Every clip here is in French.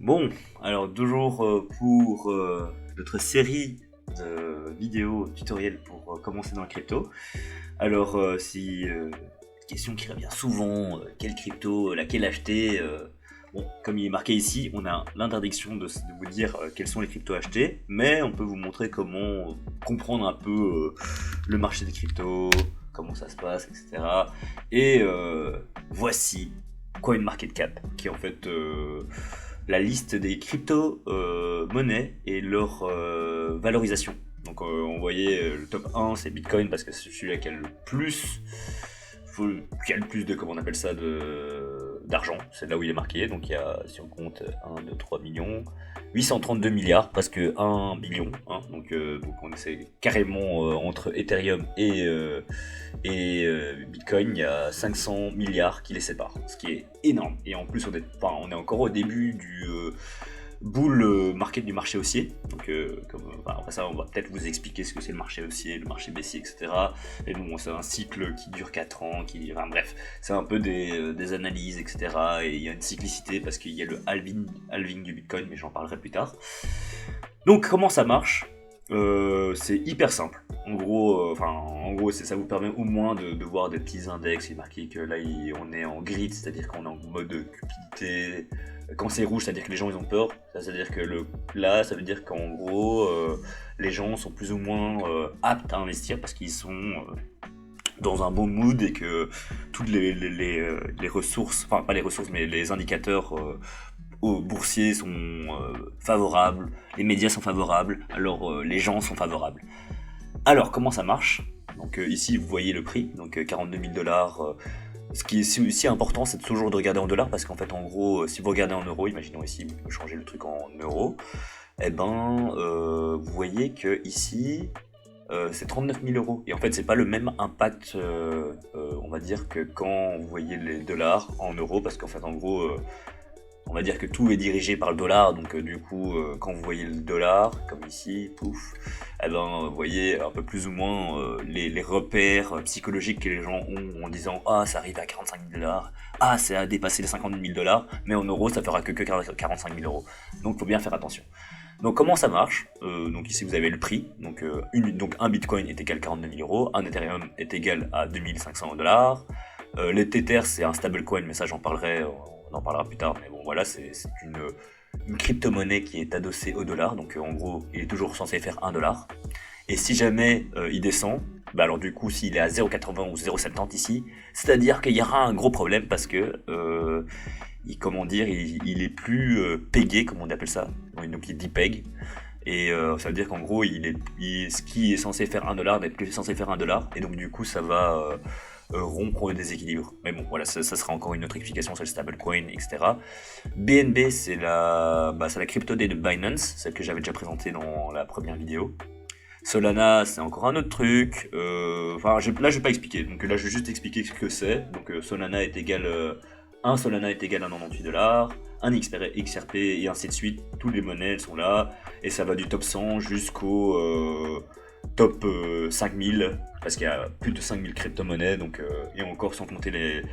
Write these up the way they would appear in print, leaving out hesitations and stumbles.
Bon, alors toujours pour notre série de vidéos tutoriels pour commencer dans la crypto. Alors si question qui revient souvent, quelle crypto, laquelle acheter bon, comme il est marqué ici, on a l'interdiction de vous dire quelles sont les cryptos acheter, mais on peut vous montrer comment comprendre un peu le marché des cryptos, comment ça se passe, etc. Et voici CoinMarketCap, qui est en fait la liste des crypto-monnaies et leur valorisation. Donc on voyait le top 1 c'est Bitcoin parce que c'est celui qui a le plus qui a le plus de, comment on appelle ça, d'argent, c'est là où il est marqué, donc il y a, si on compte 1, 2, 3 millions, 832 milliards, presque 1 billion, hein, donc on essaie carrément entre Ethereum et Bitcoin, il y a 500 milliards qui les séparent, ce qui est énorme, et en plus on est encore au début du bull market du marché haussier, donc après ça on va peut-être vous expliquer ce que c'est le marché haussier, le marché baissier, etc. Et bon, c'est un cycle qui dure 4 ans, enfin bref, c'est un peu des analyses, etc. Et il y a une cyclicité parce qu'il y a le halving du Bitcoin, mais j'en parlerai plus tard. Donc comment ça marche? C'est hyper simple. En gros, ça vous permet au moins de voir des petits index. Il est marqué que là, on est en grid, c'est-à-dire qu'on est en mode cupidité. Quand c'est rouge, c'est-à-dire que les gens ils ont peur. Ça veut dire que là, ça veut dire qu'en gros, les gens sont plus ou moins aptes à investir parce qu'ils sont dans un bon mood et que toutes les ressources, enfin pas les ressources, mais les indicateurs boursiers sont favorables, les médias sont favorables, alors les gens sont favorables. Alors comment ça marche? Donc ici vous voyez le prix, donc 42 000 $. Ce qui est aussi important, c'est toujours de regarder en dollars, parce qu'en fait, en gros, si vous regardez en euros, imaginons ici, vous pouvez changer le truc en euros, et vous voyez que ici, c'est 39 000 €. Et en fait, c'est pas le même impact, on va dire, que quand vous voyez les dollars en euros, parce qu'en fait, en gros, on va dire que tout est dirigé par le dollar, donc du coup, quand vous voyez le dollar, comme ici, pouf, vous voyez un peu plus ou moins les repères psychologiques que les gens ont en disant « Ah, ça arrive à 45 000 $, ah, ça a dépassé les 50 000 $, mais en euros, ça fera que 45 000 €. » Donc, il faut bien faire attention. Donc, comment ça marche? Donc ici, vous avez le prix. Donc, un Bitcoin est égal à 42 000 €, un Ethereum est égal à 2500 $. Les Tether, c'est un stablecoin, mais ça, j'en parlerai... on en parlera plus tard, mais bon voilà, c'est une crypto-monnaie qui est adossée au dollar, donc en gros il est toujours censé faire 1 $. Et si jamais il descend, alors du coup s'il est à 0,80 ou 0,70 ici, c'est-à-dire qu'il y aura un gros problème parce que il est plus pegué, comme on appelle ça, donc il est depeg. Et ça veut dire qu'en gros, ce qui est censé faire 1 $, n'est plus censé faire 1 $, et donc du coup ça va rompre le déséquilibre. Mais bon, voilà, ça sera encore une autre explication sur le stablecoin, etc. BNB, c'est la crypto-D de Binance, celle que j'avais déjà présentée dans la première vidéo. Solana, c'est encore un autre truc. Là, je vais pas expliquer. Donc là, je vais juste expliquer ce que c'est. Donc Solana est égal... un Solana est égal à 98 $, un XRP et ainsi de suite. Toutes les monnaies, elles sont là. Et ça va du top 100 jusqu'au top 5000, parce qu'il y a plus de 5000 crypto-monnaies, donc, et encore sans compter les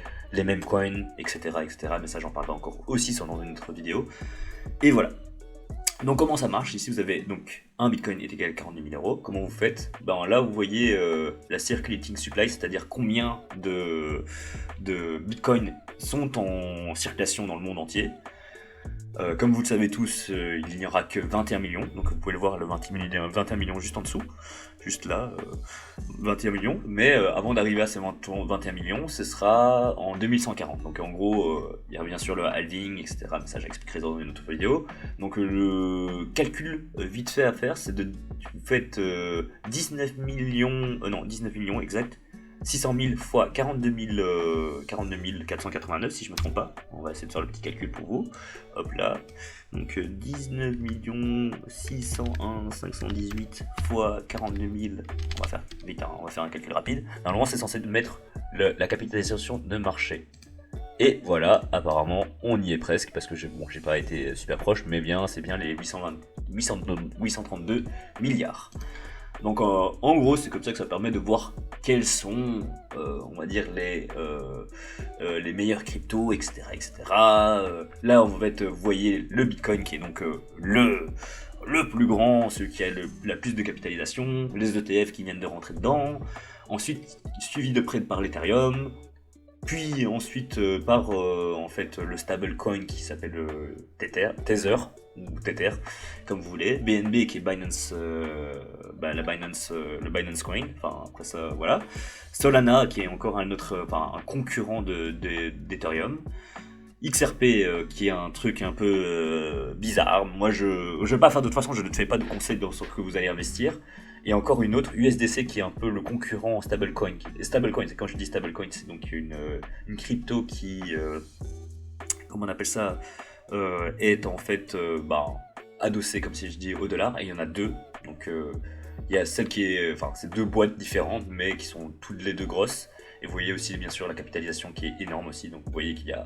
mêmes coins, etc., etc. Mais ça, j'en parlerai encore aussi dans une autre vidéo. Et voilà. Donc comment ça marche? Ici vous avez donc un Bitcoin est égal à 42 000 €. Comment vous faites? Là vous voyez la circulating supply, c'est-à-dire combien de Bitcoin sont en circulation dans le monde entier. Comme vous le savez tous, il n'y aura que 21 millions, donc vous pouvez le voir, le 21 millions juste en dessous, juste là, 21 millions, mais avant d'arriver à ces 21 millions, ce sera en 2140, donc en gros, il y a bien sûr le halving, etc., mais ça j'expliquerai dans une autre vidéo. Donc le calcul vite fait à faire, c'est vous faites 19 millions exact, 600 000 fois 42 489 si je me trompe pas. On va essayer de faire le petit calcul pour vous. Hop là. Donc 19 601 518 fois 42 000. On va faire vite, hein, on va faire un calcul rapide. Normalement c'est censé mettre la capitalisation de marché. Et voilà, apparemment on y est presque parce que j'ai pas été super proche, mais bien c'est bien les 832 milliards. Donc en gros, c'est comme ça que ça permet de voir quels sont, on va dire, les meilleurs cryptos, etc. etc. Là, vous voyez le Bitcoin qui est donc le plus grand, celui qui a la plus de capitalisation, les ETF qui viennent de rentrer dedans, ensuite suivi de près par l'Ethereum, puis ensuite par en fait le stablecoin qui s'appelle Tether, ou Tether, comme vous voulez, BNB qui est Binance, le Binance Coin, enfin après ça voilà, Solana qui est encore un concurrent d'Ethereum, XRP qui est un truc un peu bizarre. Moi je vais pas faire, de toute façon je ne fais pas de conseils sur ce que vous allez investir. Et encore une autre, USDC qui est un peu le concurrent en stablecoin. Et stablecoin, quand je dis stablecoin, c'est donc une crypto qui, comment on appelle ça, est en fait adossée, comme si je dis, au dollar. Et il y en a deux. Donc il y a celle qui est, enfin c'est deux boîtes différentes, mais qui sont toutes les deux grosses. Et vous voyez aussi bien sûr la capitalisation qui est énorme aussi. Donc vous voyez qu'il y a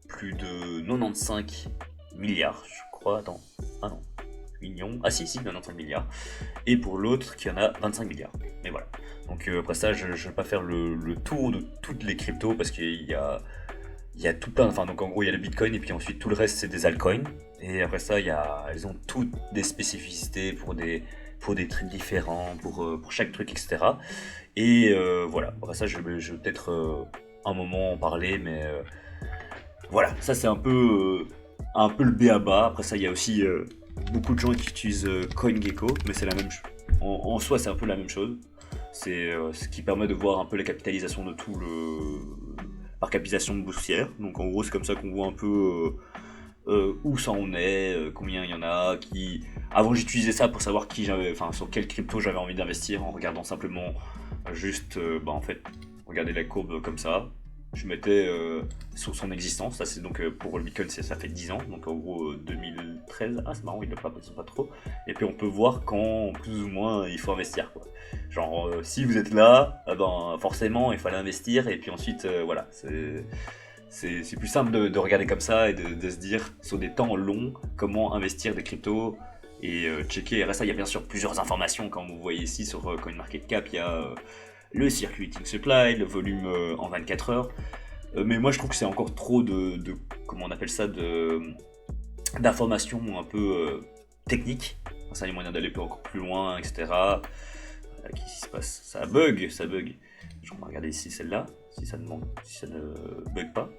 plus de 95 milliards, je crois. Attends, ah non. Millions. Ah si, 95 milliards. Et pour l'autre qui en a 25 milliards. Mais voilà. Donc après ça, je ne vais pas faire le tour de toutes les cryptos parce qu'il y a tout plein. Enfin, donc en gros, il y a le Bitcoin et puis ensuite tout le reste, c'est des altcoins. Et après ça, elles ont toutes des spécificités pour des trucs différents, pour chaque truc, etc. Et voilà. Après ça, je vais peut-être un moment en parler, mais voilà. Ça, c'est un peu le b.a.-ba. Après ça, il y a aussi beaucoup de gens qui utilisent CoinGecko, mais c'est la même chose. En soi, c'est un peu la même chose. C'est ce qui permet de voir un peu la capitalisation de tout par capitalisation boursière. Donc en gros, c'est comme ça qu'on voit un peu où ça en est, combien il y en a. Avant, j'utilisais ça pour savoir sur quelle crypto j'avais envie d'investir en regardant simplement juste, en fait, regarder la courbe comme ça. Je mettais sur son existence, ça c'est donc pour le Bitcoin ça fait 10 ans, donc en gros 2013, ah c'est marrant, ils ne sont pas trop, et puis on peut voir quand plus ou moins il faut investir quoi. Genre si vous êtes là, forcément il fallait investir, et puis ensuite voilà, c'est plus simple de regarder comme ça et de se dire sur des temps longs comment investir des cryptos et checker. Et ça, il y a bien sûr plusieurs informations, comme vous voyez ici sur CoinMarketCap, il y a le circulating supply, le volume en 24 heures. Mais moi je trouve que c'est encore trop comment on appelle ça, d'informations un peu techniques. Ça, il y a moyen d'aller encore plus loin, etc. Qu'est-ce qui se passe? Ça bug. Je vais regarder ici celle-là, si ça ne bug pas.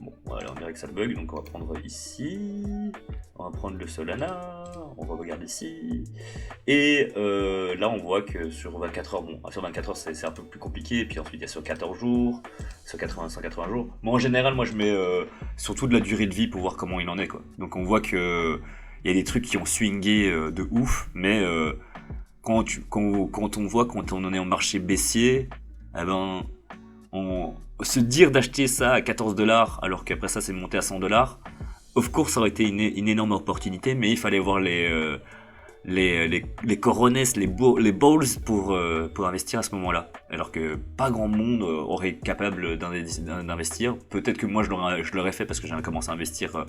Bon, voilà, on dirait que ça bug, donc on va prendre ici, on va prendre le Solana, on va regarder ici, et là on voit que sur 24 heures, sur 24 heures c'est un peu plus compliqué, et puis ensuite il y a sur 14 jours, sur 180 jours, mais en général moi je mets surtout de la durée de vie pour voir comment il en est quoi. Donc on voit que il y a des trucs qui ont swingé de ouf, mais quand on voit quand on en est en marché baissier, se dire d'acheter ça à 14 $, alors qu'après ça c'est monté à 100 $, of course ça aurait été une énorme opportunité, mais il fallait voir les corones, les balls pour investir à ce moment-là. Alors que pas grand monde aurait été capable d'investir. Peut-être que moi je l'aurais fait parce que j'avais commencé à investir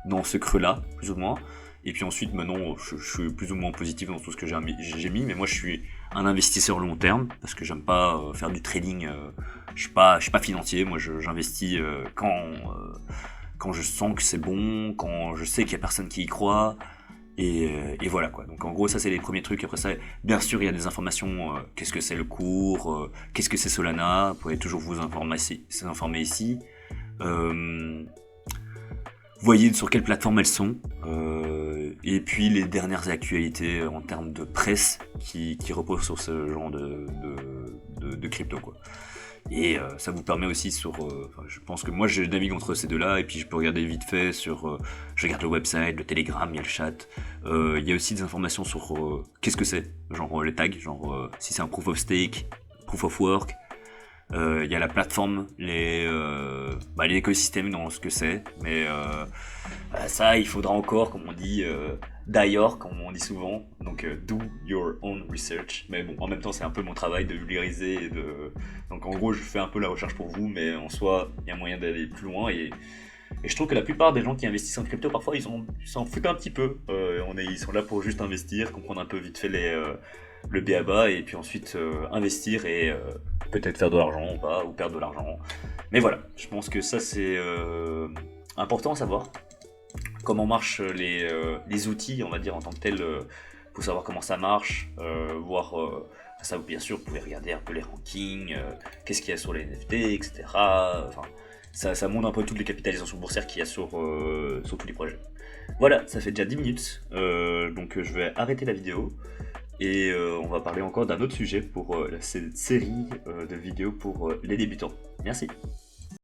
dans ce creux-là, plus ou moins. Et puis ensuite, maintenant, je suis plus ou moins positif dans tout ce que j'ai mis, mais moi je suis un investisseur long terme, parce que j'aime pas faire du trading, je suis pas financier, moi j'investis quand je sens que c'est bon, quand je sais qu'il y a personne qui y croit, et voilà quoi. Donc en gros, ça c'est les premiers trucs. Après ça, bien sûr, il y a des informations, qu'est-ce que c'est le cours, qu'est-ce que c'est Solana, vous pouvez toujours vous informer ici. Voyez sur quelle plateforme elles sont, et puis les dernières actualités en termes de presse qui reposent sur ce genre de crypto quoi. Et ça vous permet aussi je pense que moi je navigue entre ces deux-là, et puis je peux regarder vite fait je regarde le website, le Telegram, il y a le chat, il y a aussi des informations sur qu'est-ce que c'est, genre les tags, si c'est un proof of stake, proof of work. Il y a la plateforme, l'écosystème dans ce que c'est, mais ça il faudra encore, comme on dit, d'ailleurs, comme on dit souvent, donc do your own research. Mais bon, en même temps c'est un peu mon travail de vulgariser donc en gros je fais un peu la recherche pour vous, mais en soi il y a moyen d'aller plus loin, et Et je trouve que la plupart des gens qui investissent en crypto, parfois, ils s'en foutent un petit peu. Ils sont là pour juste investir, comprendre un peu vite fait le b.a.-ba, et puis ensuite investir et peut-être faire de l'argent ou pas, ou perdre de l'argent. Mais voilà, je pense que ça c'est important à savoir. Comment marchent les outils, on va dire, en tant que tel, pour savoir comment ça marche, voir... ça, bien sûr, vous pouvez regarder un peu les rankings, qu'est-ce qu'il y a sur les NFT, etc. Enfin, ça montre un peu toutes les capitalisations boursières qu'il y a sur tous les projets. Voilà, ça fait déjà 10 minutes, donc je vais arrêter la vidéo. Et on va parler encore d'un autre sujet pour cette série de vidéos pour les débutants. Merci.